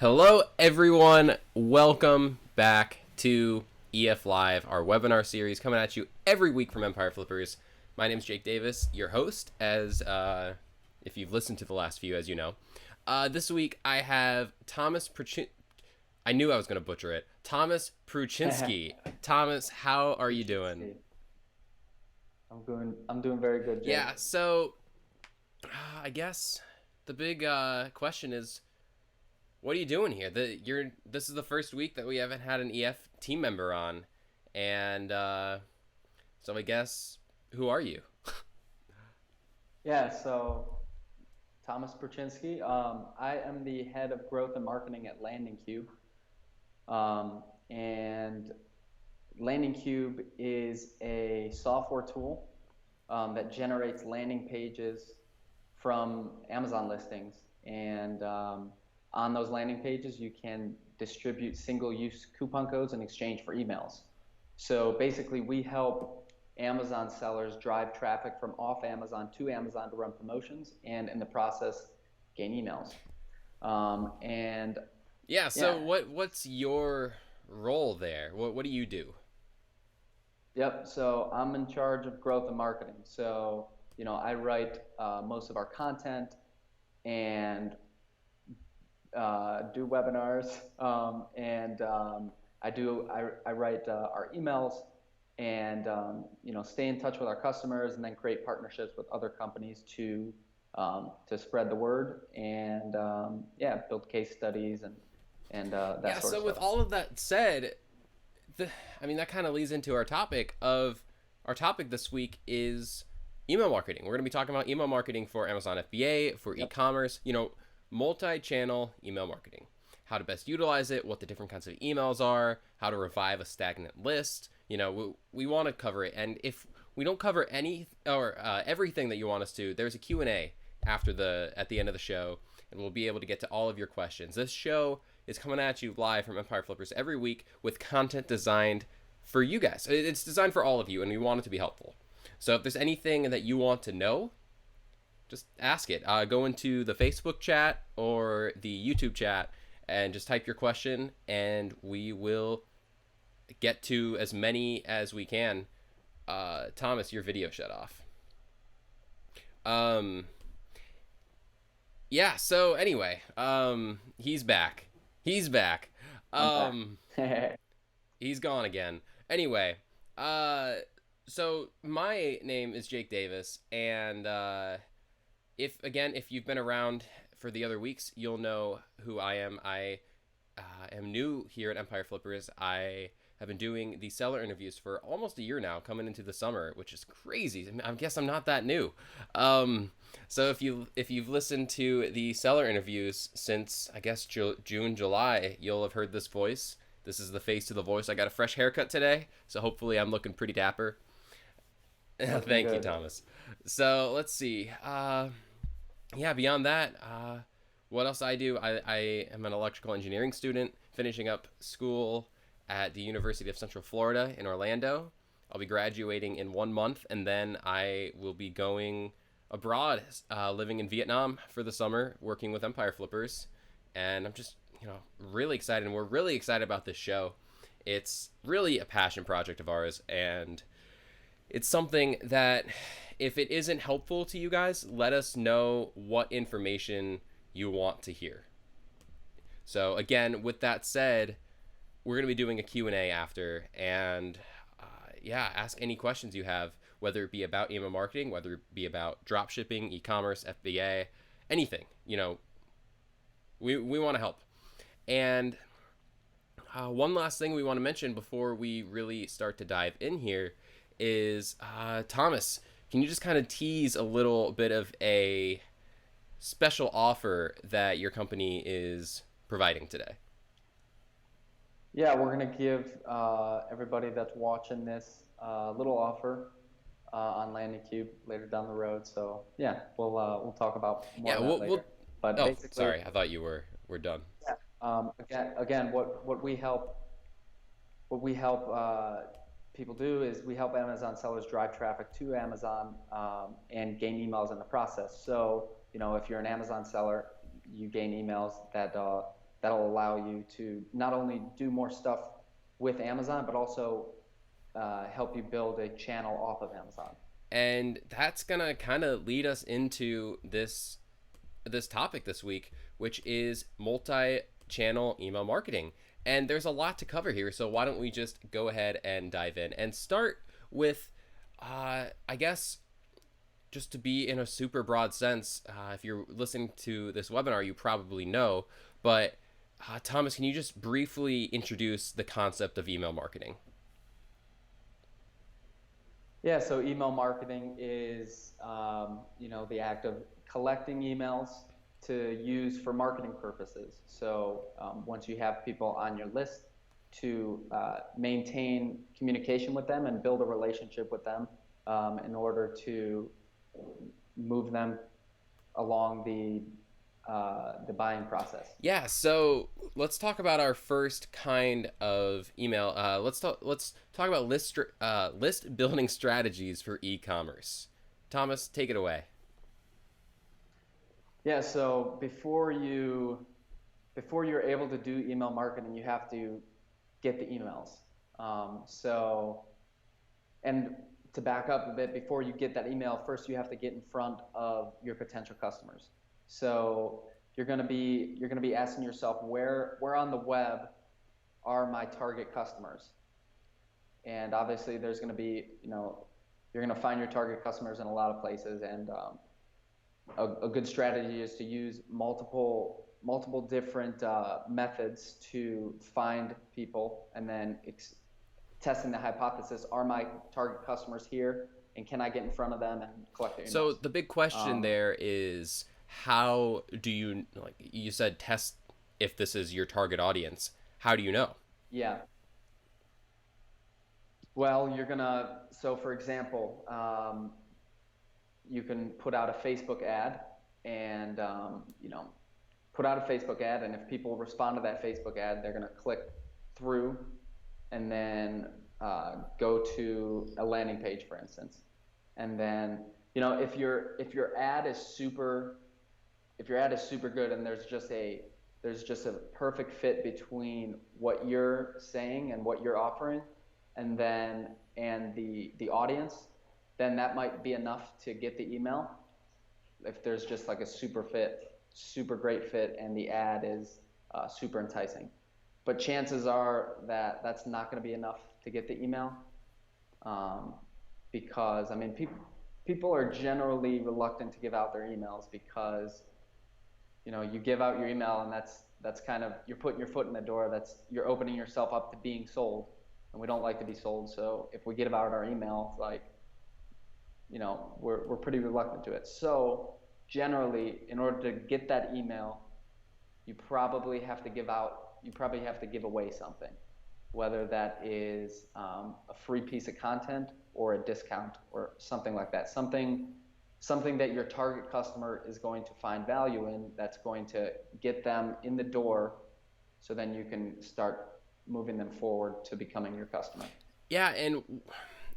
Hello, everyone. Welcome back to EF Live, our webinar series coming at you every week from Empire Flippers. My name is Jake Davis, your host, as if you've listened to the last few, as you know. This week, I have Thomas I knew I was going to butcher it. Thomas Pruchinski. Thomas, how are you doing? I'm doing very good, Jake. Yeah, so I guess the big question is, what are you doing here? This is the first week that we haven't had an EF team member on, and so I guess, who are you? Yeah, so Thomas Perchinsky. I am the head of growth and marketing at Landing Cube. And Landing Cube is a software tool that generates landing pages from Amazon listings. And on those landing pages, you can distribute single-use coupon codes in exchange for emails. So basically, we help Amazon sellers drive traffic from off Amazon to Amazon to run promotions, and in the process, gain emails. And Yeah. yeah, So what's your role there? What do you do? yep. So I'm in charge of growth and marketing. So I write most of our content and do webinars, and I write our emails, and stay in touch with our customers, and then create partnerships with other companies to spread the word, and build case studies and that Yeah. sort of So with stuff. all of that said, that kind of leads into our topic this week is email marketing. We're going to be talking about email marketing for Amazon FBA, for Yep. e-commerce, multi-channel email marketing, how to best utilize it, what the different kinds of emails are, how to revive a stagnant list. We want to cover it. And if we don't cover any or everything that you want us to, there's a Q&A at the end of the show, and we'll be able to get to all of your questions. This show is coming at you live from Empire Flippers every week with content designed for you guys. It's designed for all of you, and we want it to be helpful. So if there's anything that you want to know, just ask it. Go into the Facebook chat or the YouTube chat and just type your question, and we will get to as many as we can. Thomas, your video shut off. Um, yeah. So anyway, he's back. He's back. I'm back. Um, he's gone again. Anyway, uh, so my name is Jake Davis, and if you've been around for the other weeks, you'll know who I am. I am new here at Empire Flippers. I have been doing the seller interviews for almost a year now, coming into the summer, which is crazy. I guess I'm not that new. So if you've listened to the seller interviews since, I guess, June, July, you'll have heard this voice. This is the face to the voice. I got a fresh haircut today, so hopefully I'm looking pretty dapper. Looking Thank you, good. Thomas. So let's see. Yeah, beyond that, what else I do? I am an electrical engineering student finishing up school at the University of Central Florida in Orlando. I'll be graduating in 1 month, and then I will be going abroad, living in Vietnam for the summer, working with Empire Flippers. And I'm just, really excited, and we're really excited about this show. It's really a passion project of ours, and it's something that, if it isn't helpful to you guys, let us know what information you want to hear. So again, with that said, we're going to be doing a Q&A after, and yeah, ask any questions you have, whether it be about email marketing, whether it be about drop shipping, e-commerce, FBA, anything. We want to help. And one last thing we want to mention before we really start to dive in here is, Thomas, can you just kind of tease a little bit of a special offer that your company is providing today? Yeah, we're gonna give everybody that's watching this a little offer on Landing Cube later down the road. So yeah, we'll talk about more Yeah, of that we'll later. But oh, basically, sorry. I thought you were done. yeah. Again, what we help people do is we help Amazon sellers drive traffic to Amazon, and gain emails in the process. So if you're an Amazon seller, you gain emails that that'll allow you to not only do more stuff with Amazon, but also help you build a channel off of Amazon. And that's gonna kind of lead us into this topic this week, which is multi-channel email marketing. And there's a lot to cover here, so why don't we just go ahead and dive in and start with, I guess, just to be in a super broad sense. If you're listening to this webinar, you probably know, but Thomas, can you just briefly introduce the concept of email marketing? Yeah, so email marketing is, the act of collecting emails to use for marketing purposes. So once you have people on your list, to maintain communication with them and build a relationship with them in order to move them along the buying process. Yeah, so let's talk about our first kind of email. Let's talk about list building strategies for e-commerce. Thomas, take it away. Yeah, so before you're able to do email marketing, you have to get the emails. So, and to back up a bit, before you get that email, first you have to get in front of your potential customers. So you're gonna be asking yourself, where on the web are my target customers? And obviously there's gonna be, you're gonna find your target customers in a lot of places, and a good strategy is to use multiple different methods to find people, and then testing the hypothesis: are my target customers here, and can I get in front of them and collect their So emails? the big question Um, there is, how do you, like you said, test if this is your target audience? How do you know? yeah. Well, so for example, you can put out a Facebook ad, and put out a Facebook ad, and if people respond to that Facebook ad, they're going to click through and then go to a landing page, for instance. And then, if your ad is super good, and there's just a perfect fit between what you're saying and what you're offering, and the audience, then that might be enough to get the email. If there's just like a super great fit, and the ad is super enticing. But chances are that that's not going to be enough to get the email, um, because I mean, people are generally reluctant to give out their emails, because you give out your email, and that's kind of, you're putting your foot in the door. You're opening yourself up to being sold, and we don't like to be sold. So if we give out our email, like, we're pretty reluctant to it. So generally, in order to get that email, you probably have to give away something, whether that is a free piece of content or a discount or something like that. Something that your target customer is going to find value in, that's going to get them in the door, so then you can start moving them forward to becoming your customer. Yeah, and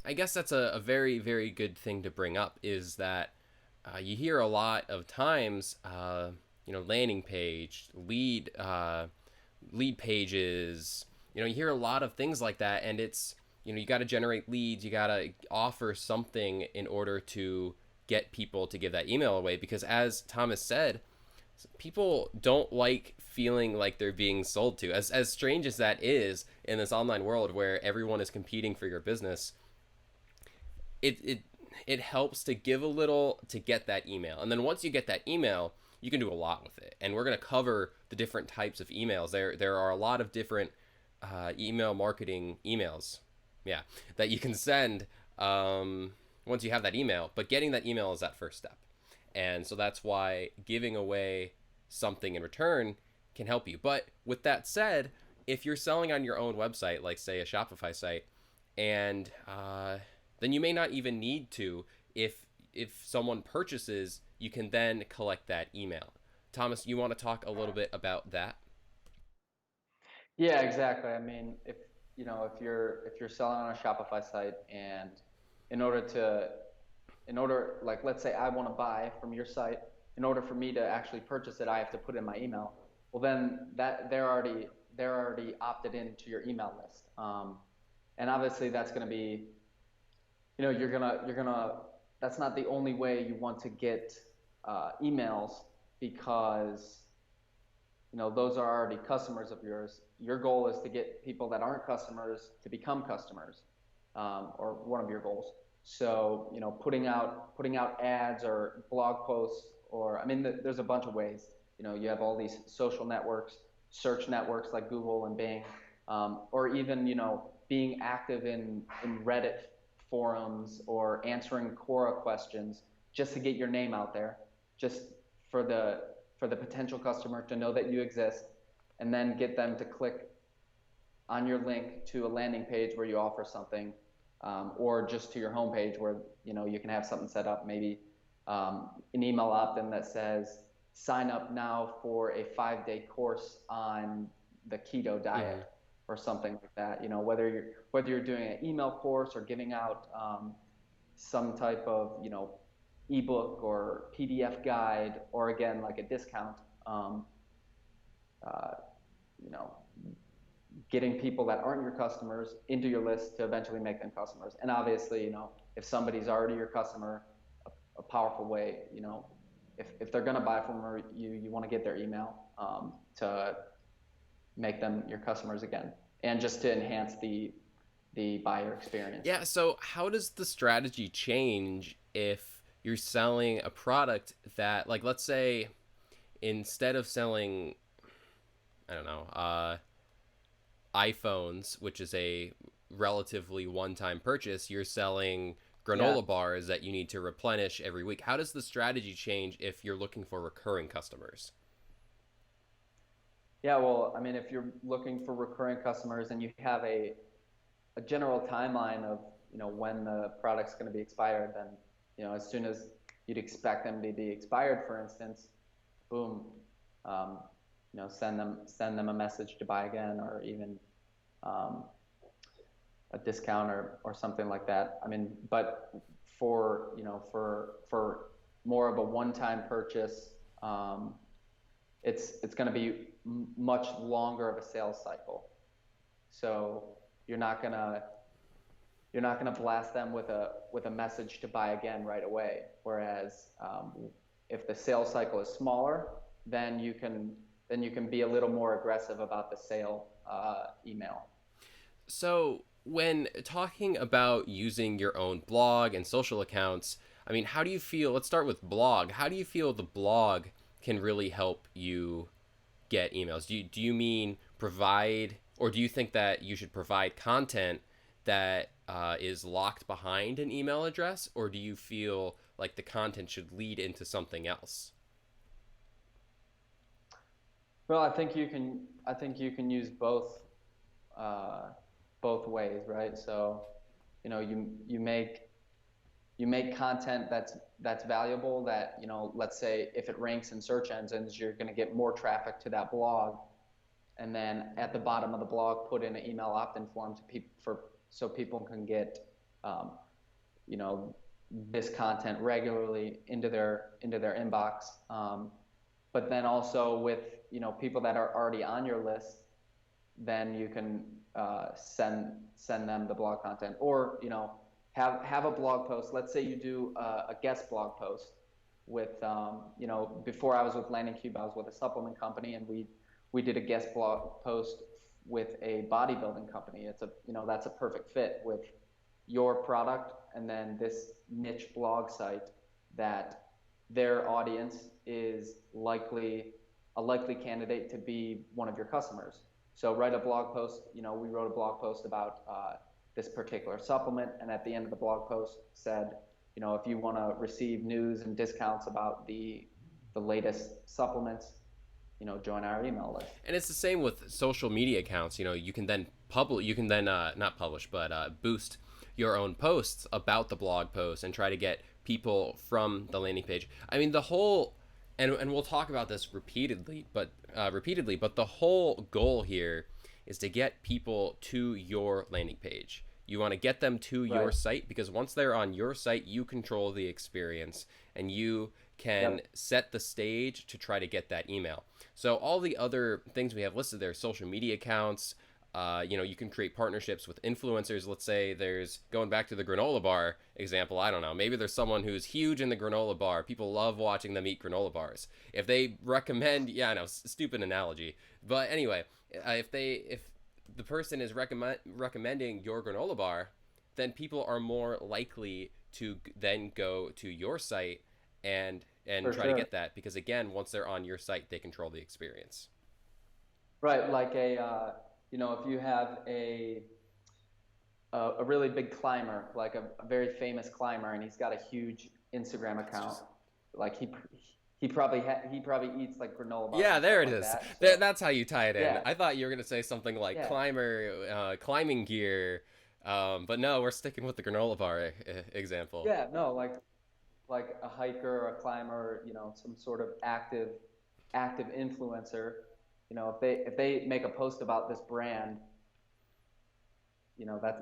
I guess that's a very, very good thing to bring up, is that you hear a lot of times, landing page, lead pages, you hear a lot of things like that, and it's, you got to generate leads, you got to offer something in order to get people to give that email away, because as Thomas said, people don't like feeling like they're being sold to. As strange as that is in this online world where everyone is competing for your business, it helps to give a little to get that email. And then once you get that email, you can do a lot with it. And we're going to cover the different types of emails. There are a lot of different email marketing emails, yeah, that you can send once you have that email. But getting that email is that first step. And so that's why giving away something in return can help you. But with that said, if you're selling on your own website, like say a Shopify site, and then you may not even need to. If someone purchases, you can then collect that email. Thomas, you want to talk a little bit about that? Yeah, exactly. I mean, if you're selling on a Shopify site, and in order to like, let's say I want to buy from your site, in order for me to actually purchase it, I have to put in my email. well then that they're already opted into your email list. And obviously that's going to be, you're gonna that's not the only way you want to get emails, because those are already customers of yours. Your goal is to get people that aren't customers to become customers, or one of your goals. So putting out ads or blog posts, or I mean, there's a bunch of ways. You have all these social networks, search networks like Google and Bing, or even being active in Reddit forums or answering Quora questions, just to get your name out there, just for the potential customer to know that you exist, and then get them to click on your link to a landing page where you offer something, or just to your homepage where you can have something set up, maybe an email opt-in that says sign up now for a 5-day course on the keto Mm-hmm. diet, or something like that. Whether you're doing an email course or giving out some type of ebook or PDF guide, or again like a discount, uh, you know getting people that aren't your customers into your list to eventually make them customers. And obviously, if somebody's already your customer, a powerful way, if they're going to buy from you, you want to get their email, to make them your customers again, and just to enhance the buyer experience. Yeah, so how does the strategy change if you're selling a product that, like, let's say instead of selling, I don't know, iPhones, which is a relatively one-time purchase, you're selling Yeah. granola bars that you need to replenish every week. How does the strategy change if you're looking for recurring customers? Yeah, well, I mean, if you're looking for recurring customers and you have a general timeline of when the product's going to be expired, then as soon as you'd expect them to be expired, for instance, boom, um, send them a message to buy again, or even um, a discount, or something like that. I mean, but for more of a one-time purchase, it's going to be much longer of a sales cycle. So you're not gonna you're not gonna blast them with a message to buy again right away. Whereas if the sales cycle is smaller, then you can be a little more aggressive about the sale email. So, when talking about using your own blog and social accounts, I mean, how do you feel? Let's start with blog. How do you feel the blog can really help you get emails? Do you mean provide, or do you think that you should provide content that is locked behind an email address, or do you feel like the content should lead into something else? Well, I think you can use uh, both ways, right? So you make content that's valuable, that let's say if it ranks in search engines, you're going to get more traffic to that blog, and then at the bottom of the blog put in an email opt-in form to people, so people can get um, you know this content regularly into their inbox. But then also with people that are already on your list, then you can send them the blog content, or have a blog post. Let's say you do a guest blog post with before I was with Landing Cube, I was with a supplement company, and we did a guest blog post with a bodybuilding company. That's a perfect fit with your product, and then this niche blog site that their audience is a likely candidate to be one of your customers. So write a blog post. We wrote a blog post about this particular supplement, and at the end of the blog post said, if you want to receive news and discounts about the latest supplements, join our email list. And it's the same with social media accounts. You can then not publish, but boost your own posts about the blog post and try to get people from the landing page. I mean, the whole, and we'll talk about this repeatedly, but the whole goal here is to get people to your landing page. You want to get them to your Right. site, because once they're on your site, you control the experience, and you can Yep. set the stage to try to get that email. So all the other things we have listed there, social media accounts, you can create partnerships with influencers. Let's say there's, going back to the granola bar example, I don't know, maybe there's someone who's huge in the granola bar. People love watching them eat granola bars. If they recommend, yeah, I know, stupid analogy, but anyway, if the person is recommending your granola bar, then people are more likely to then go to your site and For try to sure. get that, because again, once they're on your site, they control the experience. Right. Like if you have a really big climber, like a very famous climber, and he's got a huge Instagram It's account, just, like he probably eats like granola bars yeah, and stuff there it like is. that. So That's how you tie it in. yeah, I thought you were gonna say something like yeah, climbing gear, but no, we're sticking with the granola bar example. yeah. No, like a hiker or a climber, some sort of active influencer. If they make a post about this brand,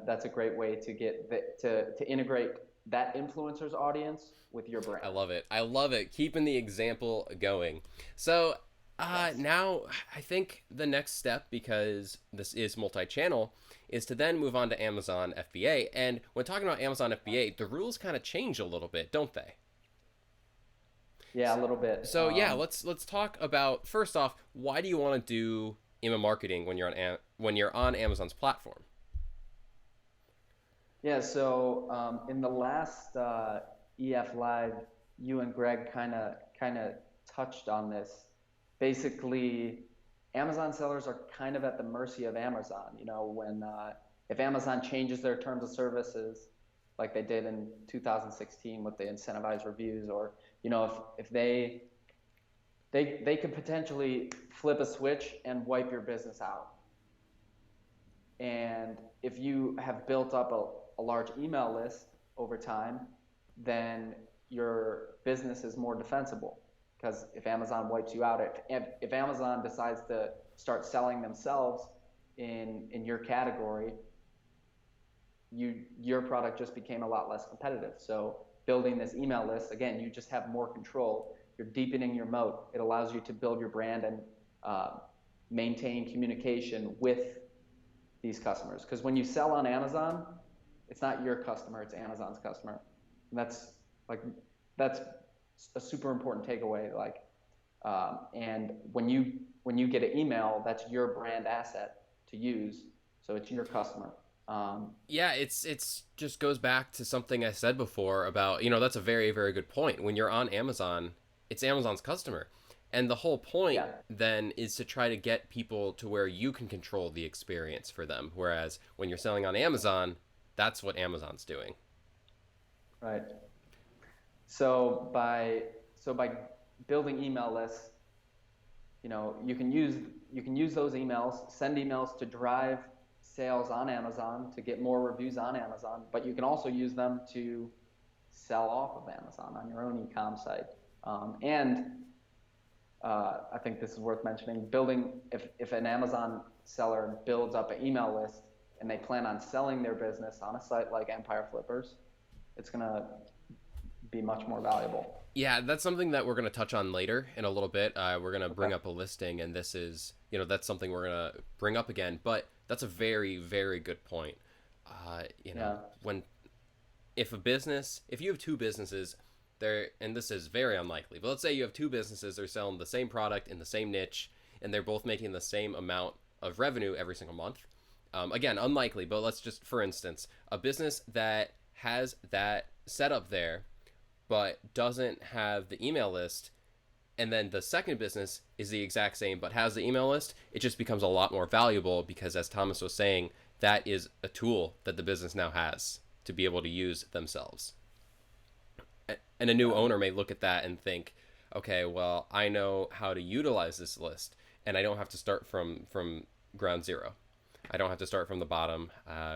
that's a great way to get to integrate that influencer's audience with your I brand. love it. I love it. Keeping the example going. So Yes. now I think the next step, because this is multi-channel, is to then move on to Amazon FBA. And when talking about Amazon FBA, the rules kind of change a little bit, don't they? Yeah, a little bit. So yeah, let's talk about, first off, why do you want to do email marketing when you're on Amazon's platform? Yeah, so in the last EF Live, you and Greg kind of touched on this. Basically, Amazon sellers are kind of at the mercy of Amazon. When if Amazon changes their terms of services, like they did in 2016 with the incentivized reviews, or if they could potentially flip a switch and wipe your business out. And if you have built up a large email list over time, then your business is more defensible. Because if Amazon wipes you out, if Amazon decides to start selling themselves in your category, your product just became a lot less competitive. So building this email list, again, you just have more control. You're deepening your moat. It allows you to build your brand and maintain communication with these customers. Because when you sell on Amazon, it's not your customer, it's Amazon's customer. And like that's a super important takeaway. And when you get an email, that's your brand asset to use, so it's your customer. Yeah, it's just goes back to something I said before about, that's a very, very good point. When you're on Amazon, it's Amazon's customer. And the whole point Yeah, then is to try to get people to where you can control the experience for them. Whereas when you're selling on Amazon, that's what Amazon's doing. right. So by building email lists, you can use those emails, send emails to drive sales on Amazon, to get more reviews on Amazon, but you can also use them to sell off of Amazon on your own e-com site. And I think this is worth mentioning. If an Amazon seller builds up an email list and they plan on selling their business on a site like Empire Flippers, it's gonna be much more valuable. Yeah, that's something that we're going to touch on later in a little bit. We're going to Okay. bring up a listing, and this is, that's something we're going to bring up again. But that's a very, very good point. Yeah. When if you have two businesses, and this is very unlikely, but let's say you have two businesses, they're selling the same product in the same niche, and they're both making the same amount of revenue every single month. Again, unlikely, but let's just, for instance, a business that has that setup there but doesn't have the email list, and then the second business is the exact same but has the email list, it just becomes a lot more valuable, because as Thomas was saying, that is a tool that the business now has to be able to use themselves. And a new Yeah. owner may look at that and think, okay, well, I know how to utilize this list, and I don't have to start from ground zero. I don't have to start from the bottom.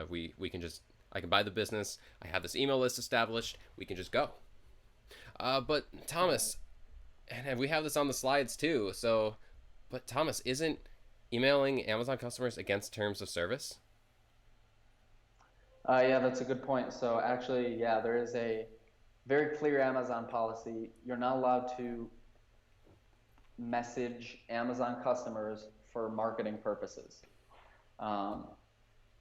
We can just, I can buy the business. I have this email list established. We can just go. But Yeah. Thomas, and we have this on the slides too. So, but Thomas, isn't emailing Amazon customers against terms of service? Yeah, that's a good point. So actually, yeah, there is a very clear Amazon policy. You're not allowed to message Amazon customers for marketing purposes. Um,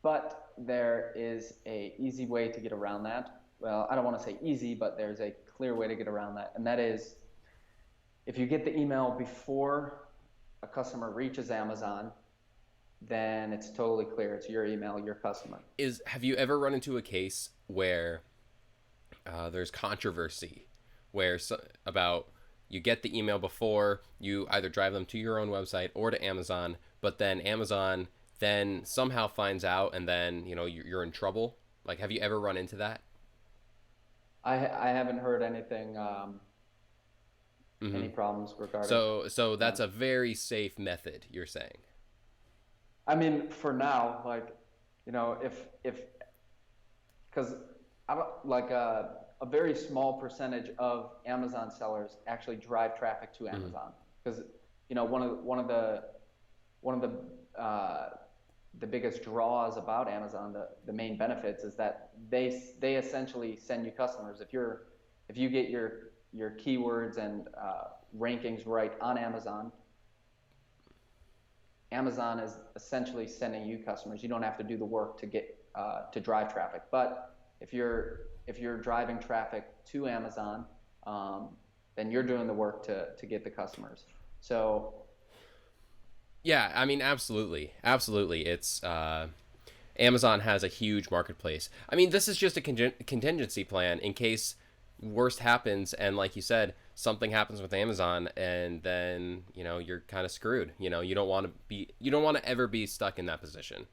but there is a easy way to get around that. Well, I don't want to say easy, but there's a clear way to get around that, and that is if you get the email before a customer reaches Amazon, then it's totally clear. It's your email, your customer. Have you ever run into a case where there's controversy where about you get the email before you either drive them to your own website or to Amazon, but then Amazon then somehow finds out and then you're in trouble? Like, have you ever run into that? I haven't heard anything, Hmm. any problems regarding. So Yeah. that's a very safe method, you're saying. I mean, for now, like, if because I don't like a very small percentage of Amazon sellers actually drive traffic to Hmm. Amazon because one of the biggest draws about Amazon, the main benefits is that they essentially send you customers. If you get your keywords and rankings right on Amazon, Amazon is essentially sending you customers. You don't have to do the work to get to drive traffic. But if you're driving traffic to Amazon, um, then you're doing the work to get the customers. So Yeah, I mean, absolutely, absolutely. It's Amazon has a huge marketplace. I mean, this is just a contingency plan in case worst happens, and like you said, something happens with Amazon, and then you're kind of screwed. You don't want to ever be stuck in that position.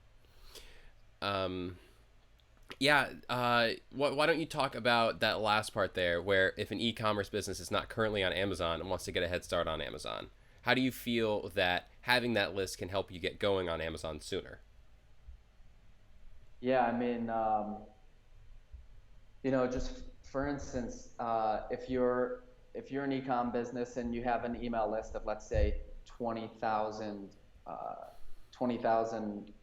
Um, yeah. Why don't you talk about that last part there, where if an e-commerce business is not currently on Amazon and wants to get a head start on Amazon, how do you feel that having that list can help you get going on Amazon sooner? yeah, I mean, just for instance, if you're an ecom business and you have an email list of, let's say, 20,000 uh, 20,000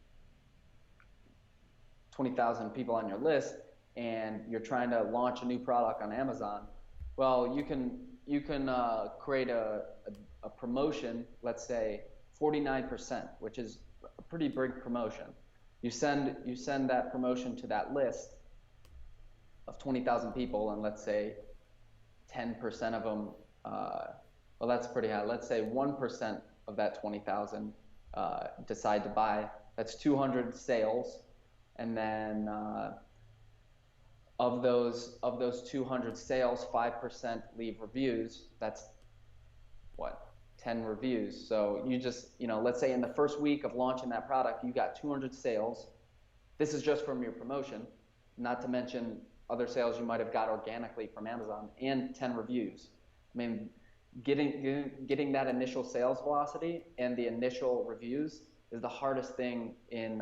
20,000 people on your list, and you're trying to launch a new product on Amazon, well, you can create a promotion, let's say 49%, which is a pretty big promotion. You send that promotion to that list of 20,000 people, and let's say 10% of them, well, that's pretty high. Let's say 1% of that 20,000 decide to buy. That's 200 sales, and then of those 200 sales, 5% leave reviews. That's what, 10 reviews. So let's say in the first week of launching that product, you got 200 sales. This is just from your promotion, not to mention other sales you might have got organically from Amazon, and 10 reviews. I mean, getting that initial sales velocity and the initial reviews is the hardest thing in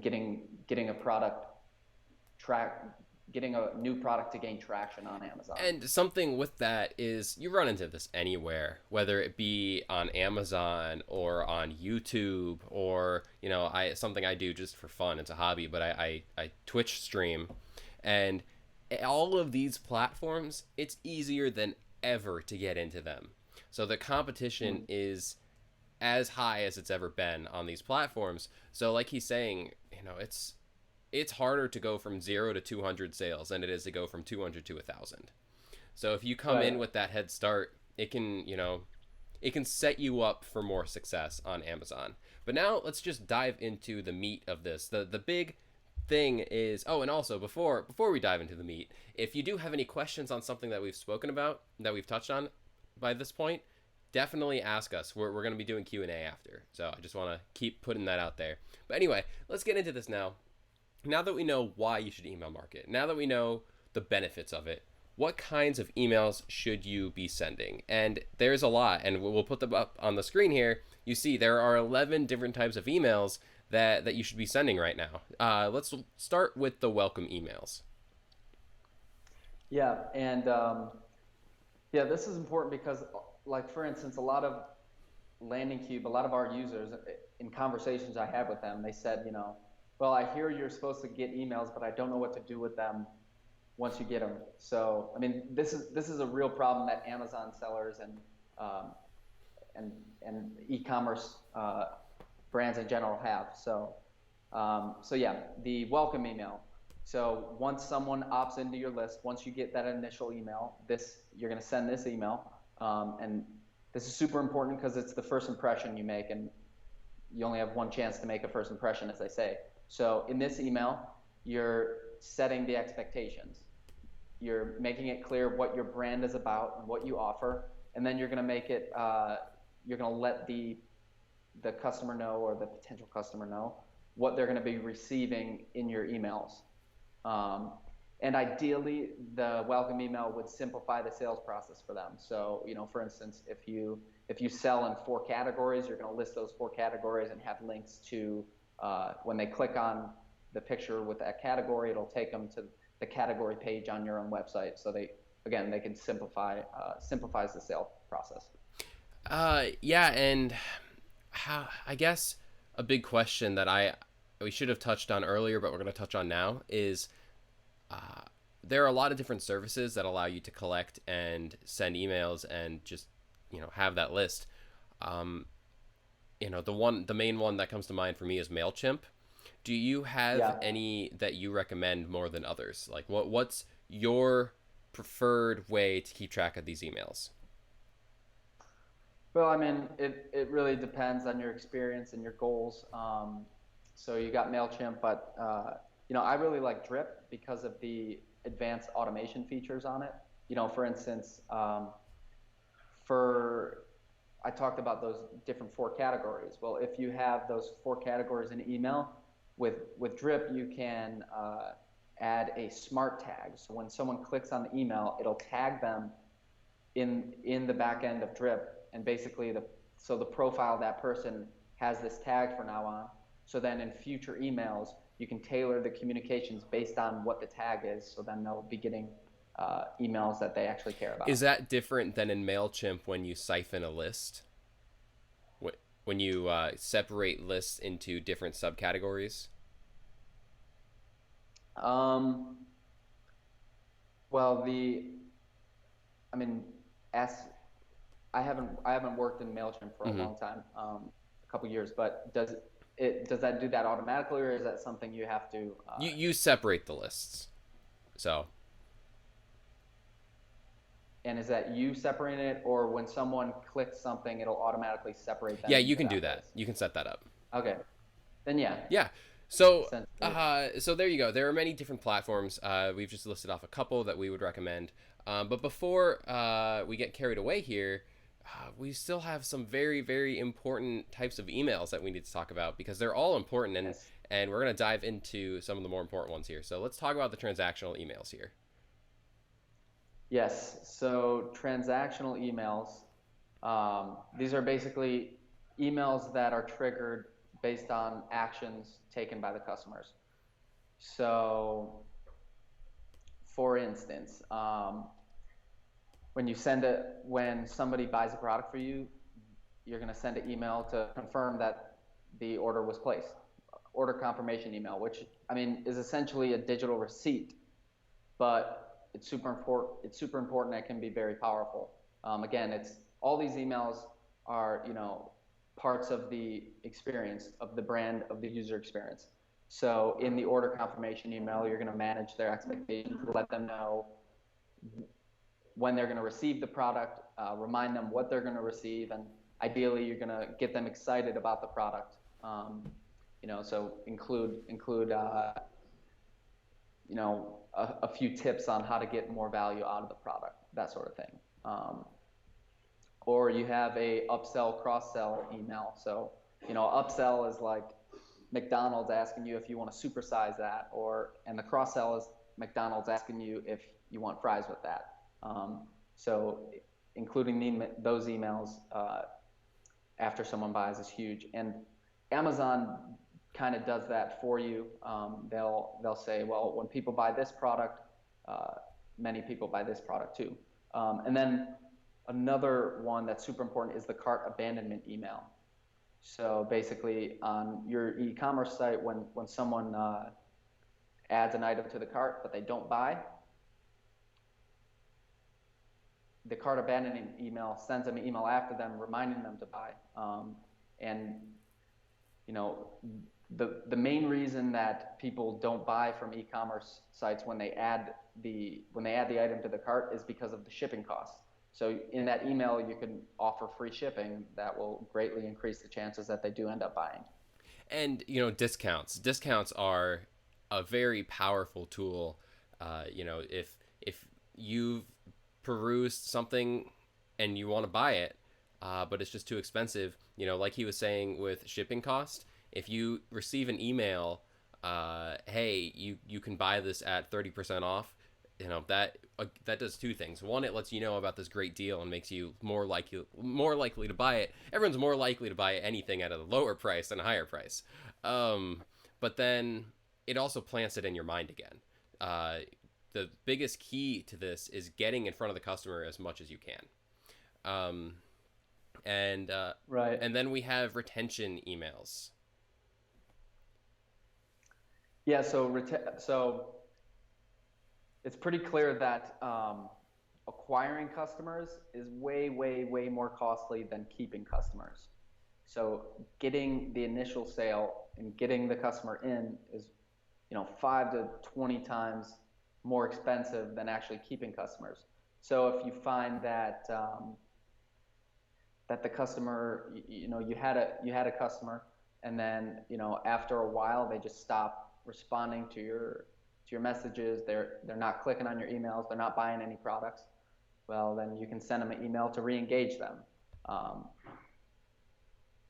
getting a product track getting a new product to gain traction on Amazon. And something with that is you run into this anywhere, whether it be on Amazon or on YouTube or I something I do just for fun. It's a hobby, but I Twitch stream, and all of these platforms, it's easier than ever to get into them. So the competition Mm. is as high as it's ever been on these platforms. So like he's saying, it's harder to go from 0 to 200 sales than it is to go from 200 to 1,000. So if you come Right. in with that head start, it can set you up for more success on Amazon. But now let's just dive into the meat of this. The big thing is, oh, and also before we dive into the meat, if you do have any questions on something that we've spoken about, that we've touched on by this point, definitely ask us. We're going to be doing Q&A after. So I just want to keep putting that out there. But anyway, let's get into this now. Now that we know why you should email market, now that we know the benefits of it, what kinds of emails should you be sending? And there's a lot, and we'll put them up on the screen here. You see there are 11 different types of emails that you should be sending right now. Let's start with the welcome emails. Yeah, and yeah, this is important because, like, for instance, a lot of our users, in conversations I had with them, they said, well, I hear you're supposed to get emails, but I don't know what to do with them once you get them. So, I mean, this is a real problem that Amazon sellers um, and e-commerce brands in general have. So yeah, the welcome email. So once someone opts into your list, once you get that initial email, you're going to send this email, and this is super important because it's the first impression you make, and you only have one chance to make a first impression, as they say. So in this email, you're setting the expectations. You're making it clear what your brand is about and what you offer, and then you're going to make it. You're going to let the customer know, or the potential customer know, what they're going to be receiving in your emails. Um, and ideally, the welcome email would simplify the sales process for them. So, for instance, if you sell in 4 categories, you're going to list those 4 categories and have links to, when they click on the picture with that category, it'll take them to the category page on your own website. So they can simplifies the sales process. Yeah, and I guess a big question that we should have touched on earlier, but we're going to touch on now is there are a lot of different services that allow you to collect and send emails and just have that list. The main one that comes to mind for me is MailChimp. Do you have Yeah. any that you recommend more than others? Like what's your preferred way to keep track of these emails? Well, I mean, it really depends on your experience and your goals. So you got MailChimp, but I really like Drip because of the advanced automation features on it. For instance, for I talked about those different 4 categories. Well, if you have those 4 categories in email, with Drip, you can add a smart tag. So when someone clicks on the email, it'll tag them in the back end of Drip, and basically the profile of that person has this tag from now on. So then in future emails, you can tailor the communications based on what the tag is. So then they'll be getting emails that they actually care Is about. that different than in MailChimp when you siphon a list? When you separate lists into different subcategories? Um, well, I mean, as I haven't worked in Mailchimp for a Mm-hmm. long time, a couple years, but does that do that automatically, or is that something you have to? You separate the lists. So And is that you separating it, or when someone clicks something, it'll automatically separate them yeah, you into can do that that. list? You can set that up. Okay, then yeah, Yeah. So, essentially, so there you go. There are many different platforms. We've just listed off a couple that we would recommend. But before we get carried away here, we still have some very, very important types of emails that we need to talk about because they're all important, yes, and we're going to dive into some of the more important ones here. So let's talk about the transactional emails here. yes. So transactional emails, these are basically emails that are triggered based on actions taken by the customers. So, for instance, when somebody buys a product for you, you're going to send an email to confirm that the order was placed. Order confirmation email, which I mean is essentially a digital receipt, but it's super important. It's super important. It can be very powerful. Again, it's all these emails are parts of the experience of the brand, of the user experience. So in the order confirmation email, you're going to manage their expectations, let them know when they're going to receive the product, remind them what they're going to receive, and ideally you're going to get them excited about the product. So include a few tips on how to get more value out of the product, that sort of thing. Or you have a upsell cross-sell email. So upsell is like McDonald's asking you if you want to supersize that, and the cross-sell is McDonald's asking you if you want fries with that. So including those emails after someone buys is huge. And Amazon kind of does that for you. They'll say, well, when people buy this product, many people buy this product too. And then another one that's super important is the cart abandonment email. So basically, on your e-commerce site, when someone adds an item to the cart but they don't buy, the cart abandoning email sends them an email after them reminding them to buy. And you know, the main reason that people don't buy from e-commerce sites when they add the item to the cart is because of the shipping costs. So in that email, you can offer free shipping that will greatly increase the chances that they do end up buying. And discounts are a very powerful tool. If you've perused something and you want to buy it, but it's just too expensive, like he was saying with shipping cost, if you receive an email, hey, you can buy this at 30% off, that does two things. One, it lets you know about this great deal and makes you more likely to buy it. Everyone's more likely to buy anything at a lower price than a higher price. But then it also plants it in your mind again. The biggest key to this is getting in front of the customer as much as you can. Um, and Right. and then we have retention emails. Yeah. So it's pretty clear that acquiring customers is way, way, way more costly than keeping customers. So getting the initial sale and getting the customer in is, 5 to 20 times more expensive than actually keeping customers. So if you find that that the customer, you had a customer, and then after a while they just stop responding to your messages. They're not clicking on your emails. They're not buying any products. Well, then you can send them an email to re-engage them. Um,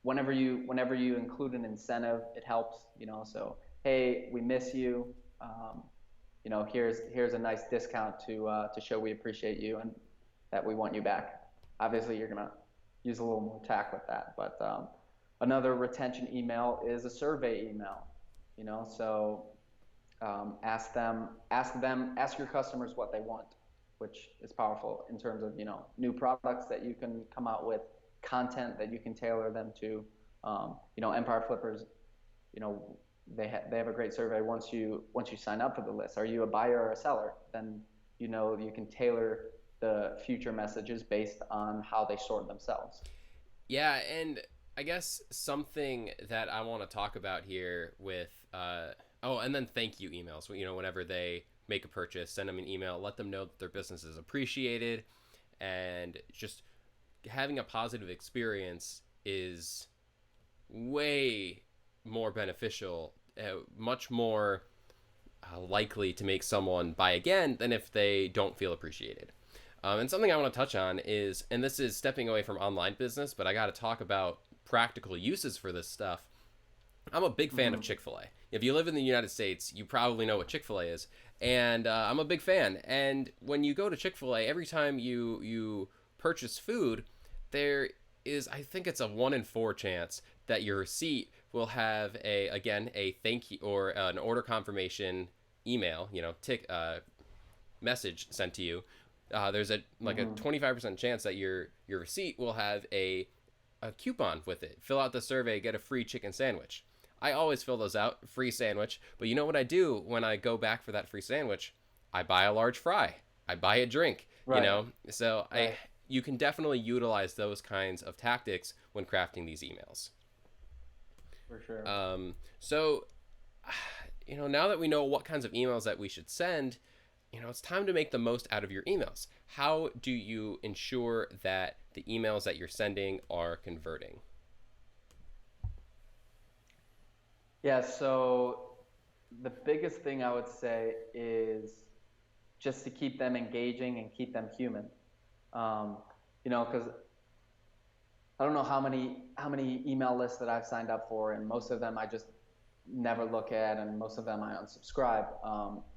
whenever you include an incentive, it helps. So hey, we miss you. Um, here's a nice discount to show we appreciate you and that we want you back. Obviously, you're gonna use a little more tact with that, but another retention email is a survey email. So ask your customers what they want, which is powerful in terms of new products that you can come out with, content that you can tailor them to. Empire Flippers, you know, they have a great survey once you sign up for the list. Are you a buyer or a seller? Then you can tailor the future messages based on how they sort themselves. Yeah, and I guess something that I want to talk about here with oh, and then thank you emails. Whenever they make a purchase, send them an email, let them know that their business is appreciated, and just having a positive experience is way more beneficial, much more likely to make someone buy again than if they don't feel appreciated. And something I want to touch on is, and this is stepping away from online business, but I got to talk about practical uses for this stuff. I'm a big fan of Mm-hmm. Chick-fil-A. If you live in the United States, you probably know what Chick-fil-A is, and I'm a big fan. And when you go to Chick-fil-A, every time you purchase food, there is, I think it's a 1 in 4 chance that your receipt will have a thank you or an order confirmation email, message sent to you. There's a Mm-hmm. 25% chance that your receipt will have a coupon with it. Fill out the survey, get a free chicken sandwich. I always fill those out, free sandwich. But you know what I do when I go back for that free sandwich? I buy a large fry. I buy a drink. Right. So I Right. you can definitely utilize those kinds of tactics when crafting these emails. For sure. So now that we know what kinds of emails that we should send, it's time to make the most out of your emails. How do you ensure that the emails that you're sending are converting? Yeah. So the biggest thing I would say is just to keep them engaging and keep them human. Because I don't know how many email lists that I've signed up for, and most of them I just never look at, and most of them I unsubscribe.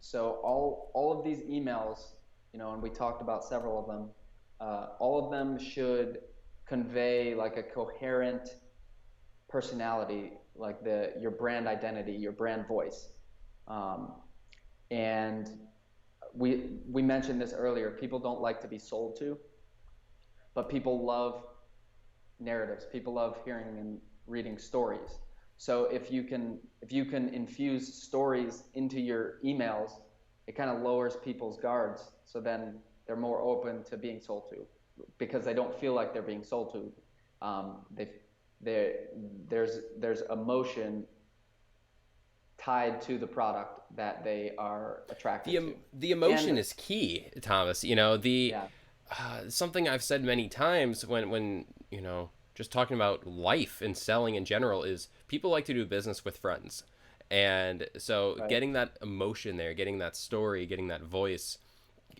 So all of these emails, and we talked about several of them. All of them should convey like a coherent personality, like your brand identity, your brand voice. Um, and we mentioned this earlier. People don't like to be sold to, but people love narratives. People love hearing and reading stories. So if you can infuse stories into your emails, it kind of lowers people's guards. So then they're more open to being sold to because they don't feel like they're being sold to. They there's emotion tied to the product that they are attracted to. The emotion And is key, Thomas. You know, the yeah, something I've said many times when just talking about life and selling in general is people like to do business with friends. And so right. getting that emotion there, getting that story, getting that voice,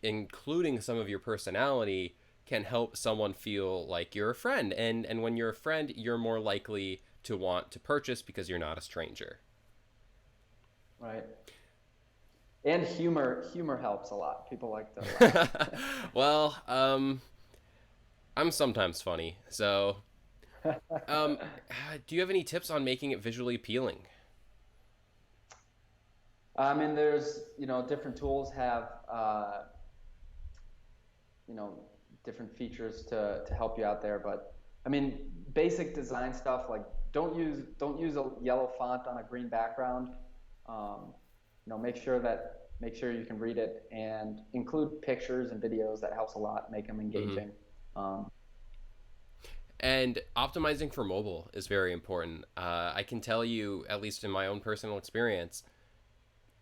including some of your personality can help someone feel like you're a friend. And when you're a friend, you're more likely to want to purchase because you're not a stranger. Right. And humor helps a lot. People like to laugh. Well, I'm sometimes funny. So, um, do you have any tips on making it visually appealing? I mean, there's, different tools have, you know, different features to help you out there. But I mean, basic design stuff like don't use a yellow font on a green background. Um, make sure you can read it and include pictures and videos. That helps a lot. Make them Hmm. engaging. Um, And optimizing for mobile is very important. I can tell you, at least in my own personal experience,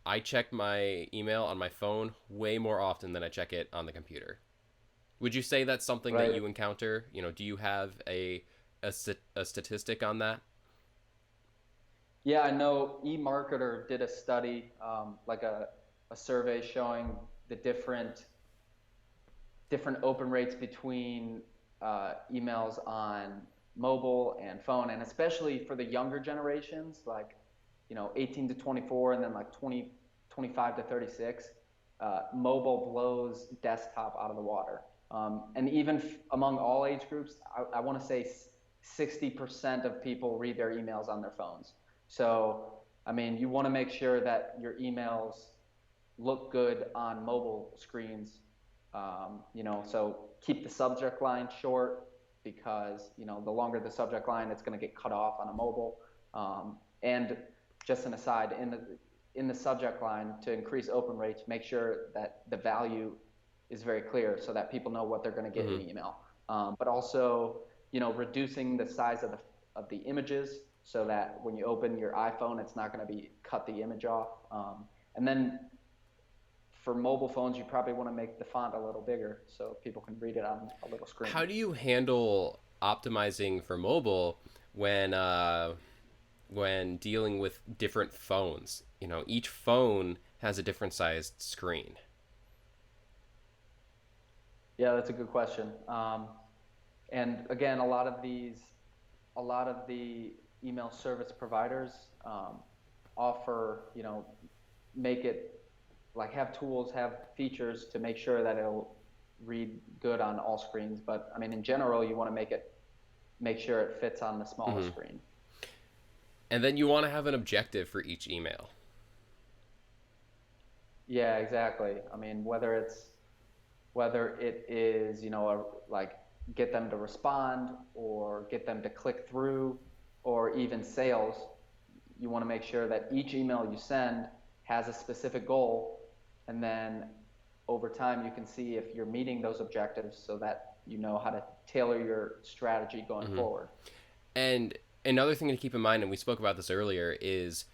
I check my email on my phone way more often than I check it on the computer. Would you say that's something that right. you encounter? Do you have a statistic on that? Yeah, I know eMarketer did a study, like a survey showing the different open rates between emails on mobile and phone, and especially for the younger generations, like 18 to 24, and then like 25 to 36. Mobile blows desktop out of the water, and even among all age groups, I want to say 60% of people read their emails on their phones. So, I mean, you want to make sure that your emails look good on mobile screens. So keep the subject line short because the longer the subject line, it's going to get cut off on a mobile. And just an aside, in the subject line to increase open rates, make sure that the value is very clear so that people know what they're going to get in Hmm. the email. But also, reducing the size of the images so that when you open your iPhone, it's not going to be cut the image off. And then for mobile phones, you probably want to make the font a little bigger so people can read it on a little How screen. do you handle optimizing for mobile when when dealing with different phones? Each phone has a different sized screen. Yeah, that's a good question. And again, a lot of the email service providers offer, make it like have tools, have features to make sure that it'll read good on all screens. But I mean, in general, you want to make sure it fits on the smallest Hmm. screen. And then you want to have an objective for each email. Yeah, exactly. I mean, whether it is, like get them to respond or get them to click through or even sales, you want to make sure that each email you send has a specific goal. And then over time, you can see if you're meeting those objectives so that you know how to tailor your strategy going Hmm. forward. And another thing to keep in mind, and we spoke about this earlier, is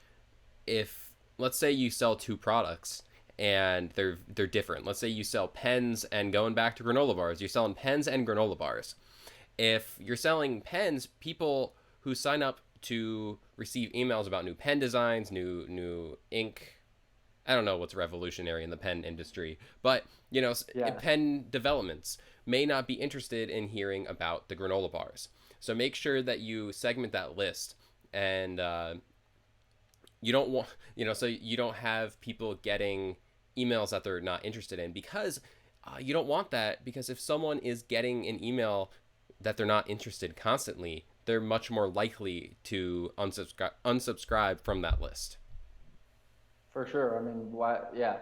if let's say you sell two products and they're different. Let's say you sell pens and going back to granola bars, you're selling pens and granola bars. If you're selling pens, people who sign up to receive emails about new pen designs, new ink, I don't know what's revolutionary in the pen industry, but Yeah, pen developments may not be interested in hearing about the granola bars. So make sure that you segment that list, and you don't want so you don't have people getting emails that they're not interested in, because you don't want that, because if someone is getting an email that they're not interested constantly, they're much more likely to unsubscribe from that list. for sure. I mean, why? Yeah,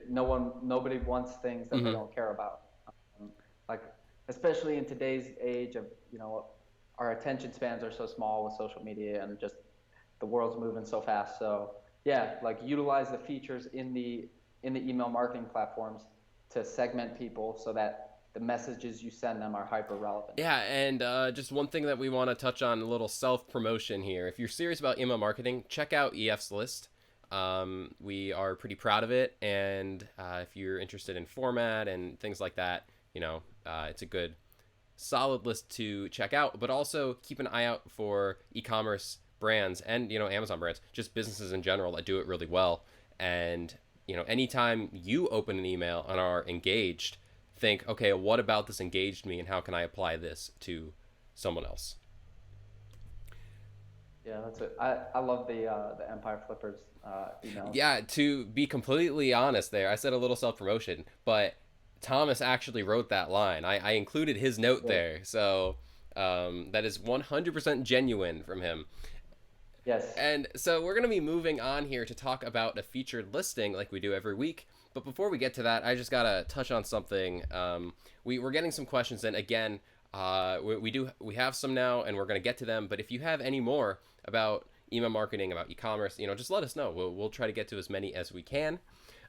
nobody wants things that they Hmm. don't care about. Um, like, especially in today's age of, our attention spans are so small with social media and just the world's moving so fast. So yeah, like utilize the features in the email marketing platforms to segment people so that the messages you send them are hyper relevant. Yeah, and just one thing that we want to touch on, a little self promotion here. If you're serious about email marketing, check out EF's list. We are pretty proud of it, and if you're interested in format and things like that, it's a good, solid list to check out. But also keep an eye out for e-commerce brands and Amazon brands, just businesses in general that do it really well. And anytime you open an email and are engaged, think, okay, what about this engaged me, and how can I apply this to someone else? Yeah, that's it. I love the Empire Flippers emails. Yeah, to be completely honest, there I said a little self promotion, but Thomas actually wrote that line. I included his note Good. there, so that is 100% genuine from him. Yes. And so we're going to be moving on here to talk about a featured listing like we do every week. But before we get to that, I just got to touch on something. We're getting some questions in. Again, we have some now, and we're going to get to them. But if you have any more about email marketing, about e-commerce, just let us know. We'll try to get to as many as we can.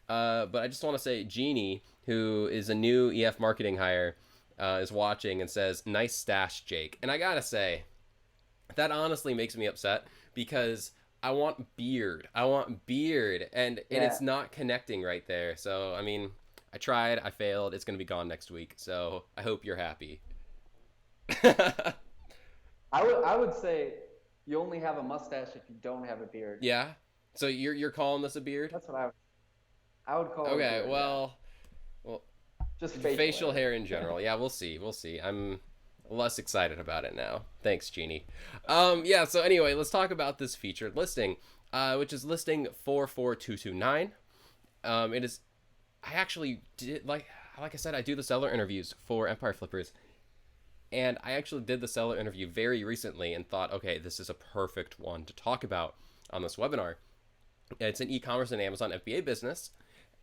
But I just want to say, Jeannie, who is a new EF marketing hire, is watching and says, "Nice stash, Jake." And I got to say, that honestly makes me upset because I want beard. I want beard, and Yeah. it's not connecting right there. So, I mean, I tried, I failed. It's going to be gone next week. So, I hope you're happy. I would say you only have a mustache if you don't have a beard. Yeah. So you're calling this a beard? That's what I would call it a Okay. beard. Yeah. Well, Just facial hair. hair in general. Yeah, we'll see. We'll see. I'm less excited about it now. Thanks, Jeannie. Yeah, so anyway, let's talk about this featured listing, which is listing 44229. It is, I actually did, like I said, I do the seller interviews for Empire Flippers, and I actually did the seller interview very recently and thought, okay, this is a perfect one to talk about on this webinar. It's an e-commerce and Amazon FBA business.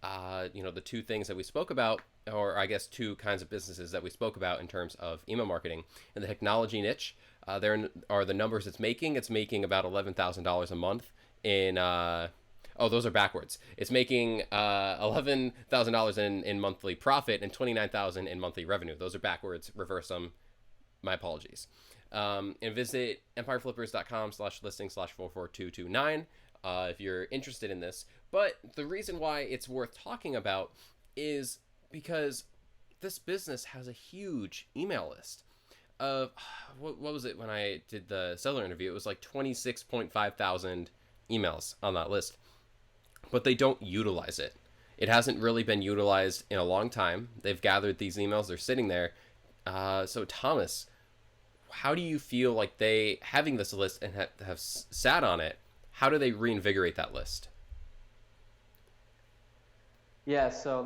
The two things that we spoke about, or I guess two kinds of businesses that we spoke about in terms of email marketing. In the technology niche, there are the numbers it's making. It's making about $11,000 a month in, oh, those are backwards. It's making $11,000 in monthly profit and $29,000 in monthly revenue. Those are backwards. Reverse them. My apologies. And visit empireflippers.com/listing/44229 if you're interested in this. But the reason why it's worth talking about is because this business has a huge email list of, what was it when I did the seller interview? It was like 26.5 thousand emails on that list, but they don't utilize it. It hasn't really been utilized in a long time. They've gathered these emails, they're sitting there. So Thomas, how do you feel like they, having this list and have sat on it, how do they reinvigorate that list? Yeah, so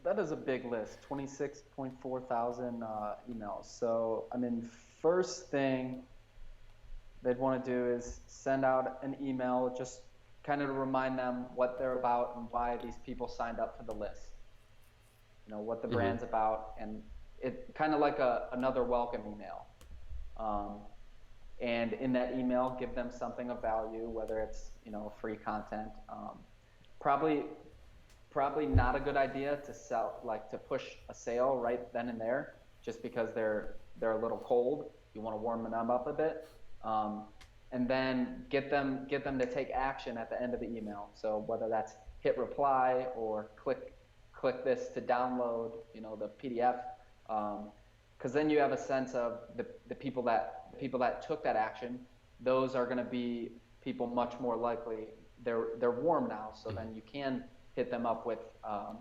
that is a big list, 26.4 thousand emails. So, I mean, first thing they'd want to do is send out an email just kind of to remind them what they're about and why these people signed up for the list. What the brand's about, and it kind of like another welcome email. And in that email, give them something of value, whether it's free content. Probably not a good idea to to push a sale right then and there, just because they're a little cold. You want to warm them up a bit, and then get them to take action at the end of the email. So whether that's hit reply or click this to download, the PDF. Because then you have a sense of the people that took that action. Those are going to be people much more likely. They're warm now, so then you can hit them up with a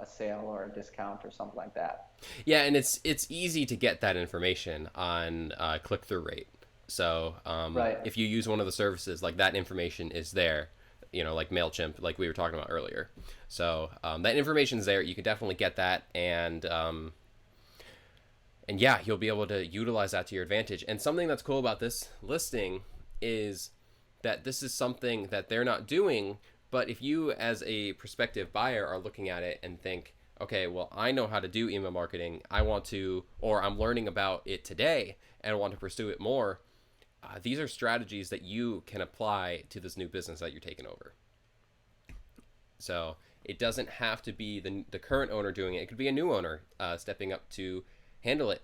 sale or a discount or something like that. Yeah, and it's easy to get that information on click-through rate. So Right. if you use one of the services, like, that information is there, like MailChimp, like we were talking about earlier. So that information's there. You can definitely get that, and yeah, you'll be able to utilize that to your advantage. And something that's cool about this listing is that this is something that they're not doing. But if you, as a prospective buyer, are looking at it and think, okay, well, I know how to do email marketing. I want to, or I'm learning about it today and I want to pursue it more. These are strategies that you can apply to this new business that you're taking over. So It doesn't have to be the current owner doing it. It could be a new owner stepping up to handle it.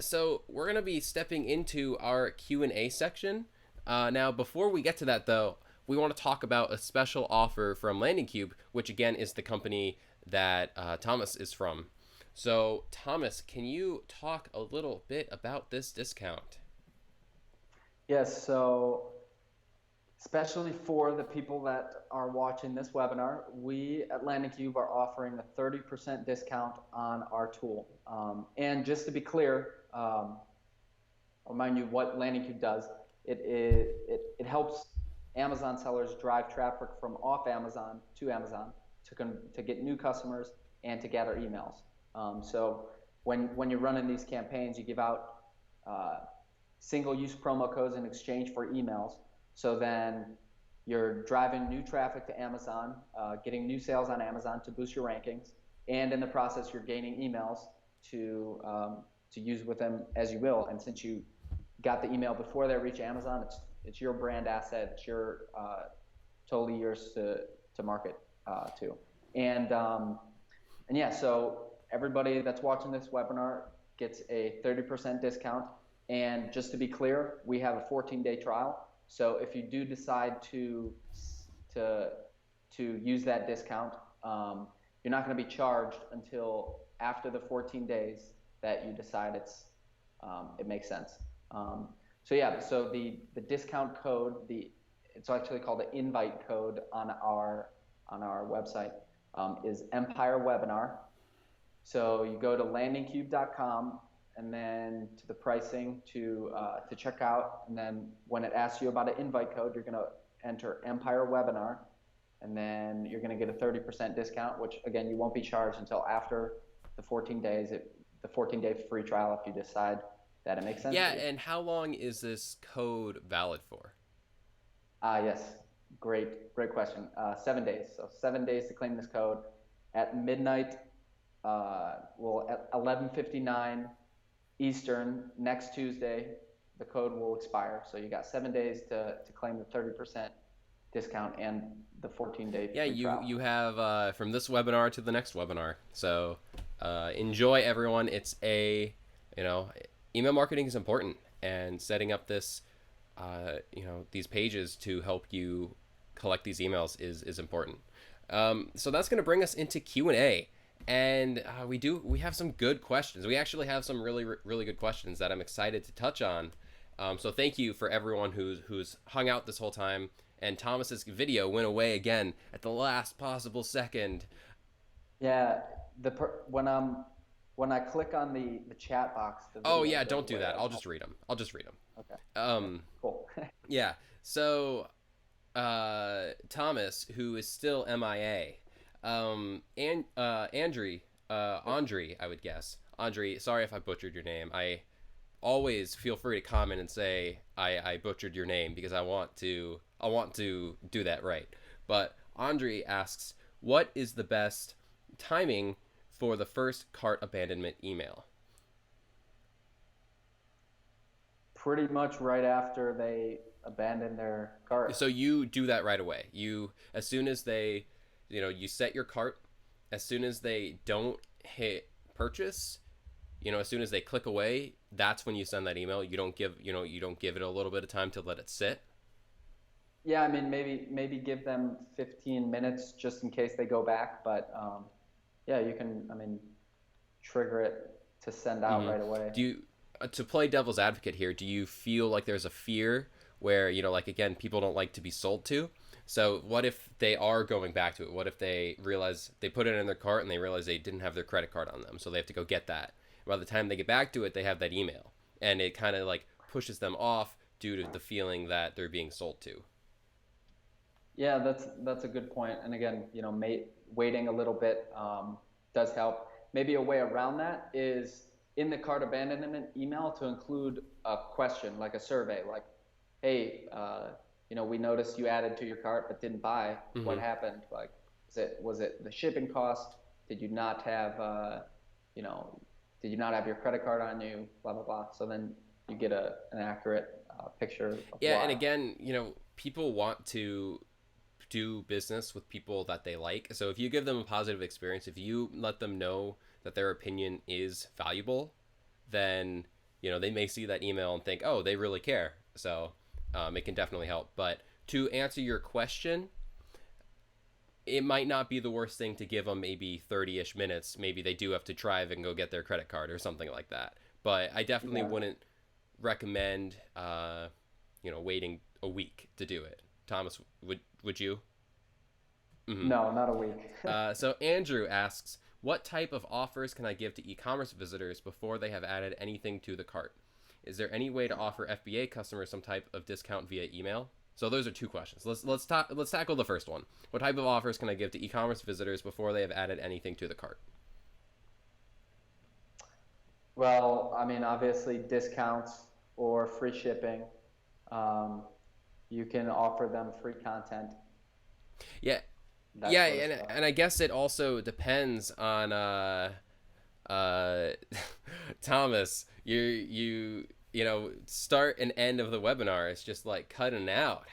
So we're gonna be stepping into our Q&A section. Now, before we get to that, though, we want to talk about a special offer from Landing Cube, which again is the company that Thomas is from. So, Thomas, can you talk a little bit about this discount? Yes, so especially for the people that are watching this webinar, we at Landing Cube are offering a 30% discount on our tool. And just to be clear, I'll remind you what Landing Cube does. It helps Amazon sellers drive traffic from off Amazon to Amazon to get new customers and to gather emails. So when you're running these campaigns, you give out single-use promo codes in exchange for emails. So then you're driving new traffic to Amazon, getting new sales on Amazon to boost your rankings, and in the process, you're gaining emails to use with them as you will. And since you got the email before they reach Amazon, it's your brand asset. It's your totally yours to market to. And yeah, so everybody that's watching this webinar gets a 30% discount. And just to be clear, we have a 14-day trial. So if you do decide to use that discount, you're not going to be charged until after the 14 days that you decide it makes sense. So yeah, so the discount code, it's actually called the invite code on our website, is Empire Webinar. So you go to landingcube.com and then to the pricing to check out, and then when it asks you about an invite code, you're going to enter Empire Webinar, and then you're going to get a 30% discount, which again you won't be charged until after the 14 days, the 14-day free trial if you decide that it makes sense. Yeah, and how long is this code valid for? Yes, great question. 7 days. So 7 days to claim this code. At midnight, at 11:59 Eastern next Tuesday, the code will expire. So you got 7 days to claim the 30% discount and the 14-day free trial. You have from this webinar to the next webinar. So enjoy, everyone. It's email marketing is important, and setting up this these pages to help you collect these emails is important. So that's going to bring us into Q&A. And we have some good questions. We actually have some really, really good questions that I'm excited to touch on. So thank you for everyone who's hung out this whole time. And Thomas's video went away again at the last possible second. Yeah, when I click on the chat box. Oh yeah, don't do that. I'll just read them. Okay. Cool. Yeah. So Thomas, who is still MIA. And Andre, I would guess. Andre, sorry if I butchered your name. I always feel free to comment and say I butchered your name, because I want to do that right. But Andre asks, what is the best timing for the first cart abandonment email? Pretty much right after they abandon their cart. So you do that right away. As soon as they you set your cart, as soon as they don't hit purchase, as soon as they click away, that's when you send that email. You don't give it a little bit of time to let it sit. Yeah, I mean, maybe give them 15 minutes just in case they go back, but yeah, you can, trigger it to send out right away. Do you, to play devil's advocate here, do you feel like there's a fear where, again, people don't like to be sold to? So what if they are going back to it? What if they realize they put it in their cart and they realize they didn't have their credit card on them, so they have to go get that? By the time they get back to it, they have that email, and it kind of pushes them off due to the feeling that they're being sold to. Yeah, that's a good point. And again, waiting a little bit does help. Maybe a way around that is in the cart abandonment email to include a question, like a survey, like, hey, we noticed you added to your cart but didn't buy. Mm-hmm. What happened? Like, was it the shipping cost? Did you not have your credit card on you? Blah blah blah. So then you get an accurate picture of yeah, why. And again, people want to do business with people that they like. So if you give them a positive experience, if you let them know that their opinion is valuable, then they may see that email and think, oh, they really care. So it can definitely help. But to answer your question, it might not be the worst thing to give them maybe 30-ish minutes. Maybe they do have to drive and go get their credit card or something like that. But I definitely Yeah. wouldn't recommend waiting a week to do it. Thomas, would you? Mm-hmm. No, not a week. So Andrew asks, what type of offers can I give to e-commerce visitors before they have added anything to the cart? Is there any way to offer FBA customers some type of discount via email? So those are two questions. Let's tackle the first one. What type of offers can I give to e-commerce visitors before they have added anything to the cart? Well, I mean, obviously discounts or free shipping. Um, you can offer them free content, Yeah, that yeah, sort of and stuff. and I guess it also depends on uh Thomas. Start and end of the webinar. It's just like cutting out.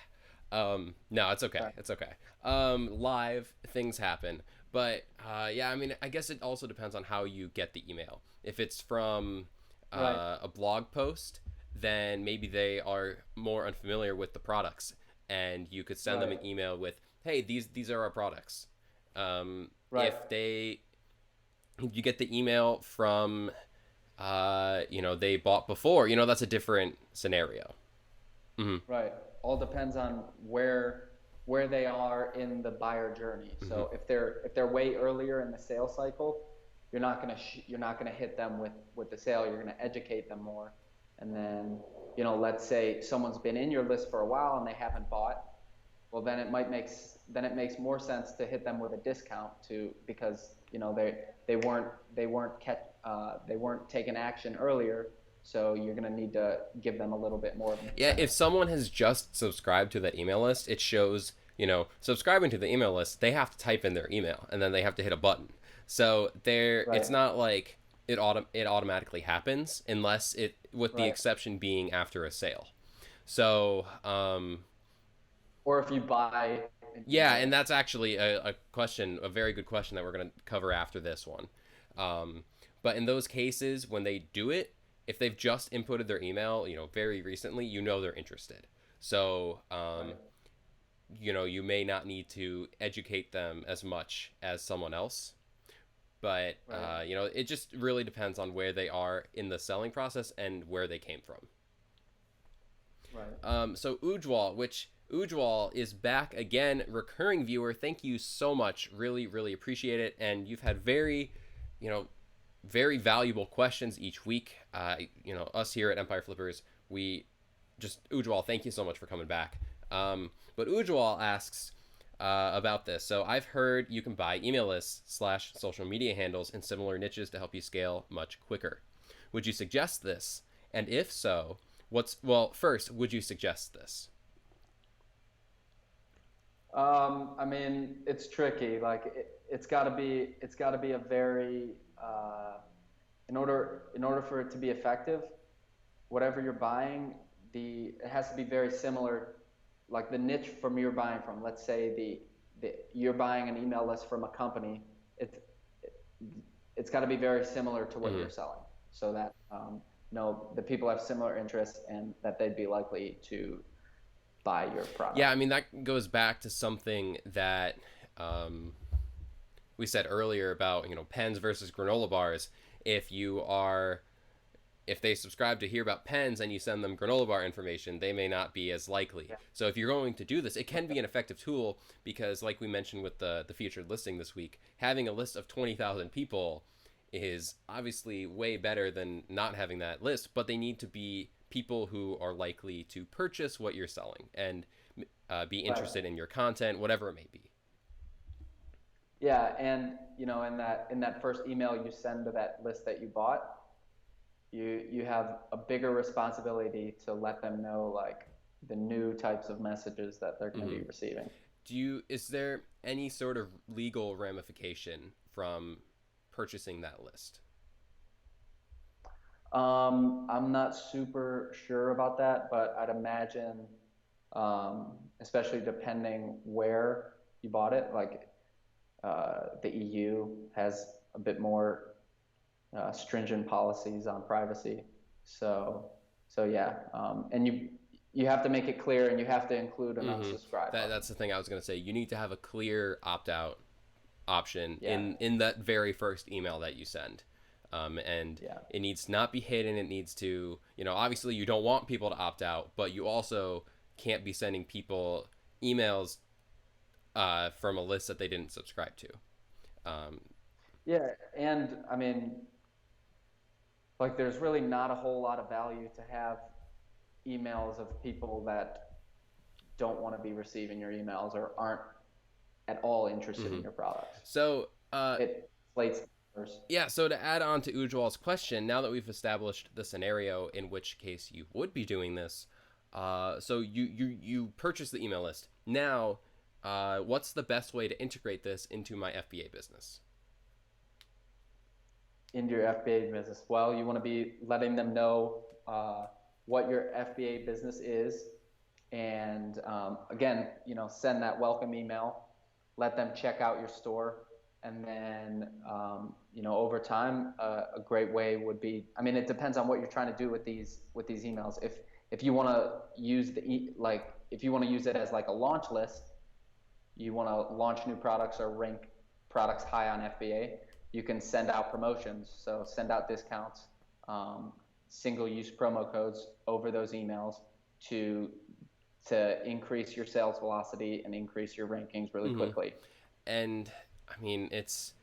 No, it's okay. Right. It's okay. Live things happen, but yeah, I mean, I guess it also depends on how you get the email. If it's from Right. a blog post, then maybe they are more unfamiliar with the products, and you could send them Right. an email with, "Hey, these are our products." Right. If you get the email from they bought before, that's a different scenario. Hmm. Right. All depends on where they are in the buyer journey. Hmm. So if they're way earlier in the sales cycle, you're not gonna hit them with the sale. You're gonna educate them more, and then let's say someone's been in your list for a while and they haven't bought. Well, then it makes more sense to hit them with a discount to because they weren't taking action earlier. So you're gonna need to give them a little bit more of an Yeah, if incentive. someone has just subscribed to that email list, it shows, subscribing to the email list, they have to type in their email and then they have to hit a button. So it's Right. not like it automatically happens unless with the Right. exception being after a sale. So, Or if you buy an yeah, email and list. that's actually a very good question that we're going to cover after this one. Um, but in those cases, when they do it, if they've just inputted their email, very recently, they're interested. So, Right. you may not need to educate them as much as someone else. But, Right. it just really depends on where they are in the selling process and where they came from. Right. So Ujwal is back again, recurring viewer. Thank you so much. Really, really appreciate it. And you've had you know, very valuable questions each week. Us here at Empire Flippers, we just Ujwal, thank you so much for coming back. But Ujwal asks about this. So I've heard you can buy email lists / social media handles in similar niches to help you scale much quicker. Would you suggest this? And if so, first, would you suggest this? I mean, it's tricky. Like it's got to be a very in order for it to be effective, whatever you're buying, it has to be very similar. Like the niche from you're buying from. Let's say the you're buying an email list from a company. It's it's got to be very similar to what Mm-hmm. you're selling, so that the people have similar interests and that they'd be likely to buy your Yeah, I product. mean that goes back to something that um, we said earlier about pens versus granola bars. If you are if they subscribe to hear about pens and you send them granola bar information, they may not be as likely. Yeah. So if you're going to do this, it can be an effective tool because, like we mentioned with the featured listing this week, having a list of 20,000 people is obviously way better than not having that list. But they need to be people who are likely to purchase what you're selling and be Right. interested in your content, whatever it may be. Yeah, and in that first email you send to that list that you bought, you have a bigger responsibility to let them know like the new types of messages that they're going to Mm-hmm. be receiving. Is there any sort of legal ramification from purchasing that list? I'm not super sure about that, but I'd imagine especially depending where you bought it. Like the EU has a bit more stringent policies on privacy. So, so yeah, and you have to make it clear, and you have to include an Mm-hmm. unsubscribe button. That's the thing I was gonna say. You need to have a clear opt out option Yeah, in that very first email that you send. And yeah, it needs to not be hidden. It needs to, obviously you don't want people to opt out, but you also can't be sending people emails from a list that they didn't subscribe to. Um, yeah. And I mean, like, there's really not a whole lot of value to have emails of people that don't want to be receiving your emails or aren't at all interested mm-hmm. in your products. So, It slates numbers. yeah, so to add on to Ujwal's question, now that we've established the scenario in which case you would be doing this, so you purchase the email list. Now, what's the best way to integrate this into my FBA business? Into your FBA business? Well, you want to be letting them know what your FBA business is, and again, send that welcome email. Let them check out your store, and then over time, a great way would be. I mean, it depends on what you're trying to do with these emails. If you want to use if you want to use it as like a launch list, you want to launch new products or rank products high on FBA, you can send out promotions. So send out discounts, single-use promo codes over those emails to increase your sales velocity and increase your rankings really Mm-hmm. quickly. And I mean, it's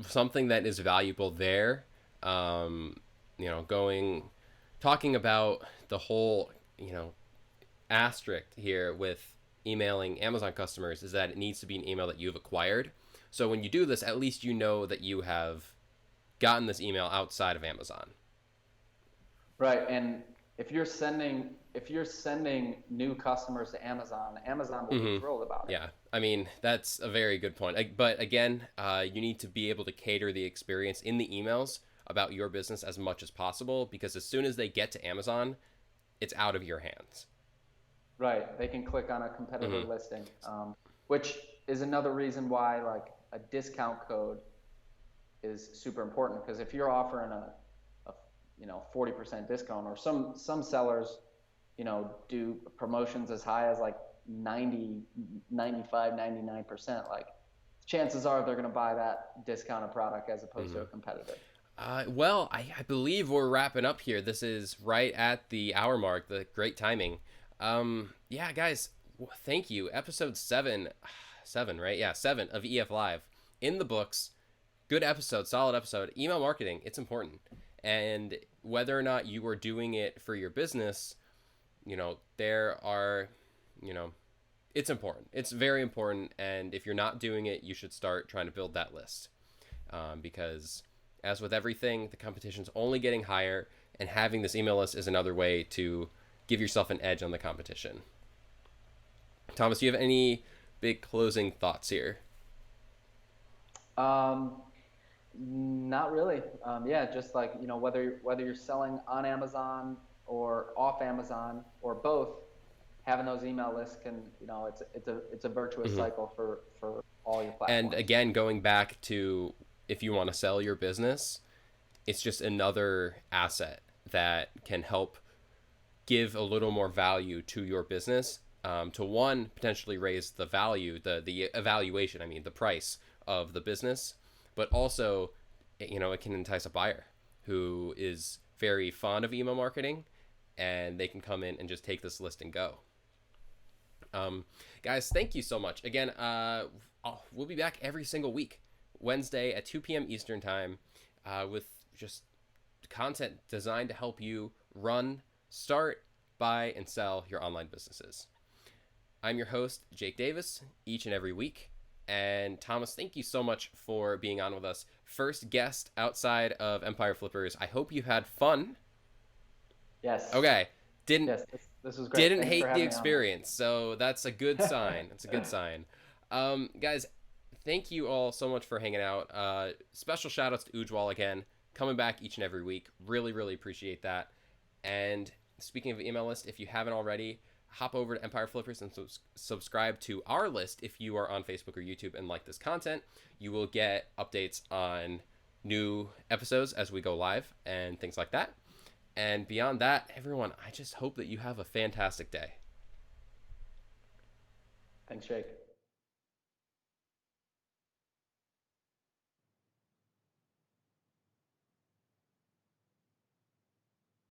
something that is valuable there. Talking about the whole, asterisk here with emailing Amazon customers is that it needs to be an email that you've acquired. So when you do this, at least you know that you have gotten this email outside of Amazon. Right, and if you're sending new customers to Amazon, Amazon will be thrilled about it. Yeah, I mean, that's a very good point. But again, you need to be able to cater the experience in the emails about your business as much as possible, because as soon as they get to Amazon, it's out of your hands. Right, they can click on a competitor listing, which is another reason why like a discount code is super important, because if you're offering a 40% discount, or some sellers do promotions as high as like 90, 95, 99%, like chances are they're going to buy that discounted product as opposed to a competitor. Well, I believe we're wrapping up here. This is right at the hour mark. The great timing. Yeah, guys, thank you. Episode 7, right? Yeah, 7 of EF Live in the books. Good episode, solid episode. Email marketing, it's important. And whether or not you are doing it for your business, it's important. It's very important. And if you're not doing it, you should start trying to build that list. Because as with everything, the competition's only getting higher, and having this email list is another way to give yourself an edge on the competition. Thomas, do you have any big closing thoughts here? Not really. Yeah, just like whether you're selling on Amazon or off Amazon or both, having those email lists can it's a virtuous cycle for all your platforms. And again, going back to, if you want to sell your business, it's just another asset that can help give a little more value to your business, to one, potentially raise the value, the evaluation, the price of the business, but also, it can entice a buyer who is very fond of email marketing, and they can come in and just take this list and go. Guys, thank you so much. Again, we'll be back every single week, Wednesday at 2 p.m. Eastern time, with just content designed to help you run, start, buy, and sell your online businesses. I'm your host, Jake Davis, each and every week. And Thomas, thank you so much for being on with us. First guest outside of Empire Flippers. I hope you had fun. Yes. Okay. Yes, this was great. Didn't Thanks hate the experience, so that's a good sign. That's a good sign. Guys, thank you all so much for hanging out. Special shout outs to Ujwal again, coming back each and every week. Really, really appreciate that. And speaking of email list, if you haven't already, hop over to Empire Flippers and subscribe to our list if you are on Facebook or YouTube and like this content. You will get updates on new episodes as we go live and things like that. And beyond that, everyone, I just hope that you have a fantastic day. Thanks, Jake.